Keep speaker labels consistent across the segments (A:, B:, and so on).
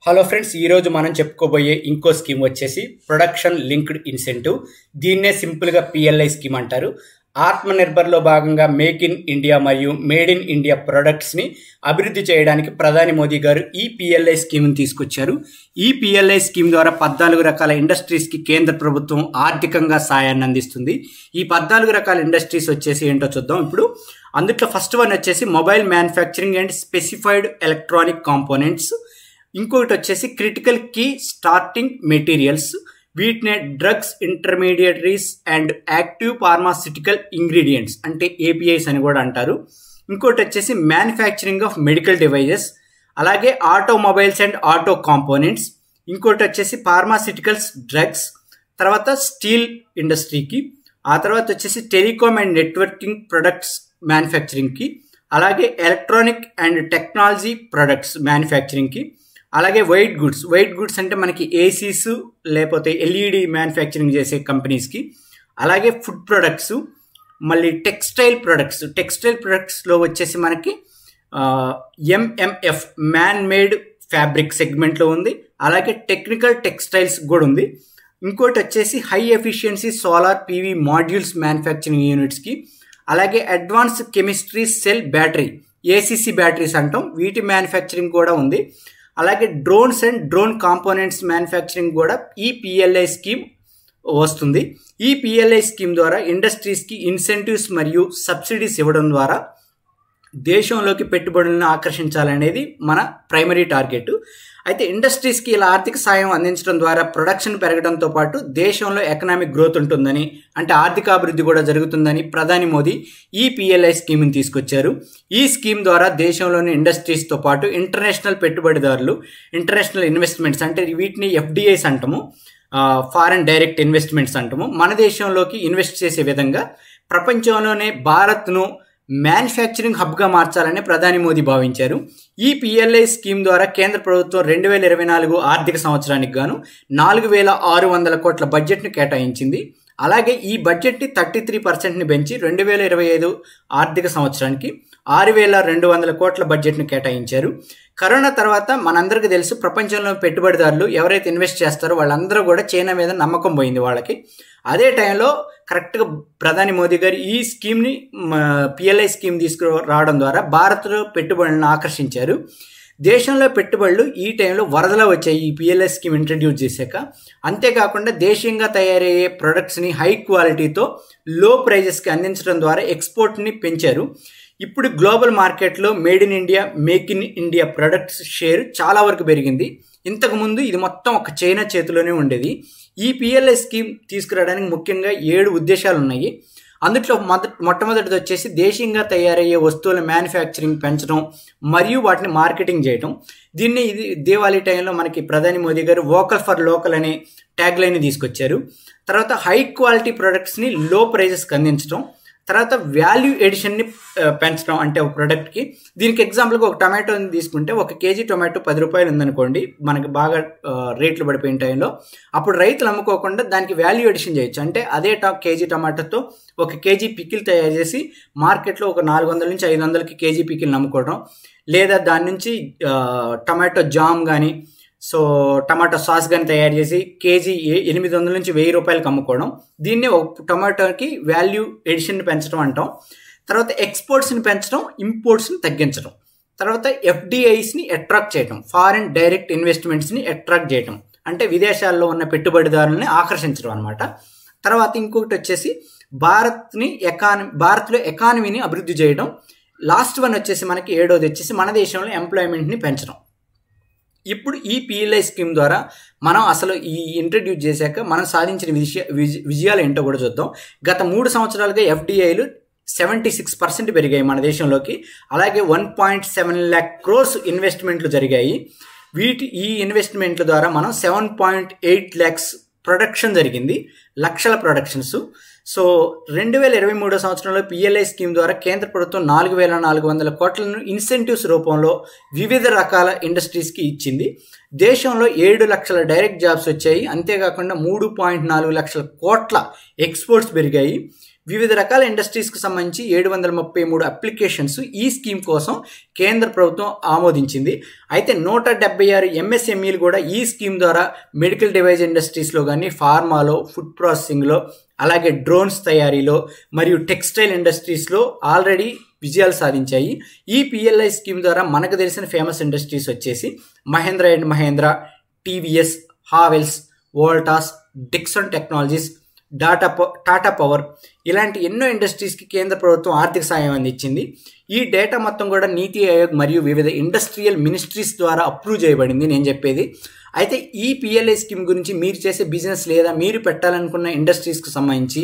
A: Hello friends, ఈరోజు మనం చెప్పుకోబోయే ఇంకో స్కీమ్ వచ్చేసి ప్రొడక్షన్ లింక్డ్ ఇన్సెంటివ్. దీన్నే సింపుల్గా పిఎల్ఐ స్కీమ్ అంటారు. ఆత్మనిర్భర్లో భాగంగా మేక్ ఇన్ ఇండియా మరియు మేడ్ ఇన్ ఇండియా ప్రొడక్ట్స్ని అభివృద్ధి చేయడానికి ప్రధాని మోదీ గారు ఈ పిఎల్ఐ స్కీమ్ని తీసుకొచ్చారు. ఈ పిఎల్ఐ స్కీమ్ ద్వారా 14 రకాల ఇండస్ట్రీస్కి కేంద్ర ప్రభుత్వం ఆర్థికంగా సాయాన్ని అందిస్తుంది. ఈ 14 రకాల ఇండస్ట్రీస్ వచ్చేసి ఏంటో చూద్దాం ఇప్పుడు. అందుట్లో ఫస్ట్ వన్ వచ్చేసి mobile manufacturing and specified electronic components. ఇంకొకటి వచ్చేసి క్రిటికల్ కీ స్టార్టింగ్ మెటీరియల్స్, వీటినే drugs intermediaries and active pharmaceutical ingredients అంటే ఏపీఐస్ అని కూడా అంటారు. ఇంకోటి వచ్చేసి మ్యానుఫ్యాక్చరింగ్ ఆఫ్ మెడికల్ డివైజెస్, అలాగే ఆటోమొబైల్స్ అండ్ ఆటో కాంపోనెంట్స్. ఇంకోటి వచ్చేసి ఫార్మాసిటికల్స్, డ్రగ్స్, తర్వాత స్టీల్ ఇండస్ట్రీకి, ఆ తర్వాత వచ్చేసి టెలికామ్ అండ్ నెట్వర్కింగ్ ప్రొడక్ట్స్ మ్యానుఫ్యాక్చరింగ్కి, అలాగే ఎలక్ట్రానిక్ అండ్ టెక్నాలజీ ప్రొడక్ట్స్ మ్యానుఫ్యాక్చరింగ్కి, అలాగే వైట్ గుడ్స్ అంటే మనకి ఏసీస్ లేకపోతే ఎల్ఈడి మ్యానుఫ్యాక్చరింగ్ చేసే కంపెనీస్కి, అలాగే ఫుడ్ ప్రొడక్ట్స్, మళ్ళీ టెక్స్టైల్ ప్రొడక్ట్స్లో వచ్చేసి మనకి ఎంఎంఎఫ్ మ్యాన్ మేడ్ ఫ్యాబ్రిక్ సెగ్మెంట్లో ఉంది, అలాగే టెక్నికల్ టెక్స్టైల్స్ కూడా ఉంది. ఇంకోటి వచ్చేసి high efficiency solar PV modules manufacturing యూనిట్స్కి, అలాగే advance chemistry cell battery ACC batteries అంటాం, వీటి మ్యానుఫ్యాక్చరింగ్ కూడా ఉంది. అలాగే drones and drone components manufacturing కూడా ఈ పిఎల్ఐ స్కీమ్ వస్తుంది. ఈ పిఎల్ఐ స్కీమ్ ద్వారా ఇండస్ట్రీస్కి ఇన్సెంటివ్స్ మరియు సబ్సిడీస్ ఇవ్వడం ద్వారా దేశంలోకి పెట్టుబడులను ఆకర్షించాలనేది మన ప్రైమరీ టార్గెట్. అయితే ఇండస్ట్రీస్కి ఇలా ఆర్థిక సాయం అందించడం ద్వారా ప్రొడక్షన్ పెరగడంతో పాటు దేశంలో ఎకనామిక్ గ్రోత్ ఉంటుందని, అంటే ఆర్థికాభివృద్ధి కూడా జరుగుతుందని ప్రధాని మోదీ ఈ పిఎల్ఐ స్కీమ్ని తీసుకొచ్చారు. ఈ స్కీమ్ ద్వారా దేశంలోని ఇండస్ట్రీస్తో పాటు ఇంటర్నేషనల్ పెట్టుబడిదారులు, ఇంటర్నేషనల్ ఇన్వెస్ట్మెంట్స్ అంటే వీటిని ఎఫ్డిఐస్ అంటాము, ఫారెన్ డైరెక్ట్ ఇన్వెస్ట్మెంట్స్ అంటాము, మన దేశంలోకి ఇన్వెస్ట్ చేసే విధంగా ప్రపంచంలోనే భారత్ను మ్యానుఫ్యాక్చరింగ్ హబ్గా మార్చాలని ప్రధాని మోదీ భావించారు. ఈ పిఎల్ఐ స్కీమ్ ద్వారా కేంద్ర ప్రభుత్వం 2024 ఆర్థిక సంవత్సరానికి గాను 4,600 కోట్ల బడ్జెట్ను కేటాయించింది. అలాగే ఈ బడ్జెట్ని 33% పెంచి 2025 ఆర్థిక సంవత్సరానికి 6,200 కోట్ల బడ్జెట్ను కేటాయించారు. కరోనా తర్వాత మనందరికీ తెలుసు, ప్రపంచంలో పెట్టుబడిదారులు ఎవరైతే ఇన్వెస్ట్ చేస్తారో వాళ్ళందరూ కూడా చైనా మీద నమ్మకం పోయింది వాళ్ళకి. అదే టైంలో కరెక్ట్గా ప్రధాని మోదీ గారు ఈ స్కీమ్ని పిఎల్ఐ స్కీమ్ తీసుకురావడం ద్వారా భారత్లో పెట్టుబడులను ఆకర్షించారు. దేశంలో పెట్టుబడులు ఈ టైంలో వరదలా వచ్చాయి ఈ పిఎల్ఐ స్కీమ్ ఇంట్రడ్యూస్ చేశాక. అంతేకాకుండా దేశీయంగా తయారయ్యే ప్రొడక్ట్స్ని హై క్వాలిటీతో లో ప్రైజెస్కి అందించడం ద్వారా ఎక్స్పోర్ట్ని పెంచారు. ఇప్పుడు గ్లోబల్ మార్కెట్లో made in India, make in India products share చాలా వరకు పెరిగింది. ఇంతకుముందు ఇది మొత్తం ఒక చైనా చేతిలోనే ఉండేది. ఈ పిఎల్ఐ స్కీమ్ తీసుకురావడానికి ముఖ్యంగా 7 ఉద్దేశాలు ఉన్నాయి. అందులో మొట్టమొదటిది వచ్చేసి దేశీయంగా తయారయ్యే వస్తువుల మ్యానుఫ్యాక్చరింగ్ పెంచడం మరియు వాటిని మార్కెటింగ్ చేయడం. ఇది దీవాళీ టైంలో మనకి ప్రధాని మోదీ గారు వోకల్ ఫర్ లోకల్ అనే ట్యాగ్ లైన్ తీసుకొచ్చారు. తర్వాత హై క్వాలిటీ ప్రొడక్ట్స్ని లో ప్రైజెస్కి అందించడం, తర్వాత వాల్యూ ఎడిషన్ని పెంచడం. అంటే ఒక ప్రోడక్ట్కి, దీనికి ఎగ్జాంపుల్గా ఒక టమాటోని తీసుకుంటే 1 కేజీ టొమాటో 10 రూపాయలు ఉందనుకోండి, మనకి బాగా రేట్లు పడిపోయిన టైంలో, అప్పుడు రైతులు అమ్ముకోకుండా దానికి వాల్యూ ఎడిషన్ చేయొచ్చు. అంటే అదే కేజీ టమాటోతో 1 కేజీ పికిల్ తయారు చేసి మార్కెట్లో ఒక 400 నుంచి 500కి కేజీ పికిల్ని అమ్ముకోవడం, లేదా దాని నుంచి టమాటో జామ్ కానీ టమాటో సాస్ కానీ తయారు చేసి కేజీ 800 నుంచి 1000 రూపాయలకి అమ్ముకోవడం. దీన్నే ఒక టమాటోకి వాల్యూ ఎడిషన్ పెంచడం అంటాం. తర్వాత ఎక్స్పోర్ట్స్ని పెంచడం, ఇంపోర్ట్స్ని తగ్గించడం. తర్వాత ఎఫ్డిఐస్ని అట్రాక్ట్ చేయడం, ఫారెన్ డైరెక్ట్ ఇన్వెస్ట్మెంట్స్ని అట్రాక్ట్ చేయడం, అంటే విదేశాల్లో ఉన్న పెట్టుబడిదారులని ఆకర్షించడం అనమాట. తర్వాత ఇంకొకటి వచ్చేసి భారత్లో ఎకానమీని అభివృద్ధి చేయడం. లాస్ట్ వన్ వచ్చేసి మనకి 7వది వచ్చేసి మన దేశంలో ఎంప్లాయ్మెంట్ని పెంచడం. ఇప్పుడు ఈ పిఎల్ఐ స్కీమ్ ద్వారా మనం అసలు ఈ ఇంట్రడ్యూస్ చేశాక మనం సాధించిన విజయాలు ఏంటో కూడా చూద్దాం. గత 3 సంవత్సరాలుగా ఎఫ్డిఐలు 76% పెరిగాయి మన దేశంలోకి. అలాగే 1.7 lakh crores ఇన్వెస్ట్మెంట్లు జరిగాయి. ఈ ఇన్వెస్ట్మెంట్ల ద్వారా మనం 7.8 lakhs ప్రొడక్షన్ జరిగింది, లక్షల ప్రొడక్షన్స్. 2023 సంవత్సరంలో పిఎల్ఐ స్కీమ్ ద్వారా కేంద్ర ప్రభుత్వం 4,400 కోట్లను ఇన్సెంటివ్స్ రూపంలో వివిధ రకాల ఇండస్ట్రీస్కి ఇచ్చింది. దేశంలో 7 లక్షల డైరెక్ట్ జాబ్స్ వచ్చాయి. అంతేకాకుండా 3.4 లక్షల కోట్ల ఎక్స్పోర్ట్స్ పెరిగాయి. వివిధ రకాల ఇండస్ట్రీస్కి సంబంధించి 733 అప్లికేషన్స్ ఈ స్కీమ్ కోసం కేంద్ర ప్రభుత్వం ఆమోదించింది. అయితే 176 ఎంఎస్ఎంఈలు కూడా ఈ స్కీమ్ ద్వారా మెడికల్ డివైస్ ఇండస్ట్రీస్లో కానీ, ఫార్మాలో, ఫుడ్ ప్రాసెసింగ్లో, అలాగే డ్రోన్స్ తయారీలో మరియు టెక్స్టైల్ ఇండస్ట్రీస్లో ఆల్రెడీ విజయాలు సాధించాయి. ఈ పిఎల్ఐ స్కీమ్ ద్వారా మనకు తెలిసిన ఫేమస్ ఇండస్ట్రీస్ వచ్చేసి మహేంద్ర అండ్ మహేంద్ర, టీవీఎస్, హావెల్స్, వోల్టాస్, డిక్సన్ టెక్నాలజీస్, టాటా పవర్ ఇలాంటి ఎన్నో ఇండస్ట్రీస్కి కేంద్ర ప్రభుత్వం ఆర్థిక సాయం అందించింది. ఈ డేటా మొత్తం కూడా నీతి ఆయోగ్ మరియు వివిధ ఇండస్ట్రియల్ మినిస్ట్రీస్ ద్వారా అప్రూవ్ చేయబడింది నేను చెప్పేది. అయితే ఈ పిఎల్ఐ స్కీమ్ గురించి మీరు చేసే బిజినెస్ లేదా మీరు పెట్టాలనుకున్న ఇండస్ట్రీస్కి సంబంధించి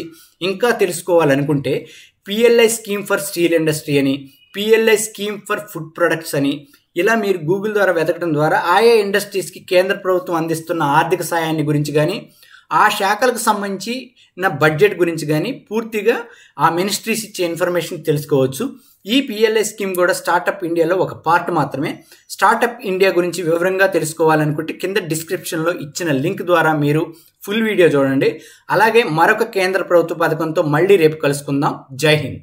A: ఇంకా తెలుసుకోవాలనుకుంటే PLI scheme for steel industry అని, PLI scheme for food products అని ఇలా మీరు గూగుల్ ద్వారా వెతకడం ద్వారా ఆయా ఇండస్ట్రీస్కి కేంద్ర ప్రభుత్వం అందిస్తున్న ఆర్థిక సాయాన్ని గురించి కానీ, ఆ శాఖలకు సంబంధించిన బడ్జెట్ గురించి కానీ పూర్తిగా ఆ మినిస్ట్రీస్ ఇచ్చే ఇన్ఫర్మేషన్ తెలుసుకోవచ్చు. ఈ పిఎల్ఐ స్కీమ్ కూడా స్టార్టప్ ఇండియాలో ఒక పార్ట్ మాత్రమే. స్టార్టప్ ఇండియా గురించి వివరంగా తెలుసుకోవాలనుకుంటే కింద డిస్క్రిప్షన్లో ఇచ్చిన లింక్ ద్వారా మీరు ఫుల్ వీడియో చూడండి. అలాగే మరొక కేంద్ర ప్రభుత్వ పథకంతో మళ్ళీ రేపు కలుసుకుందాం. జై హింద్.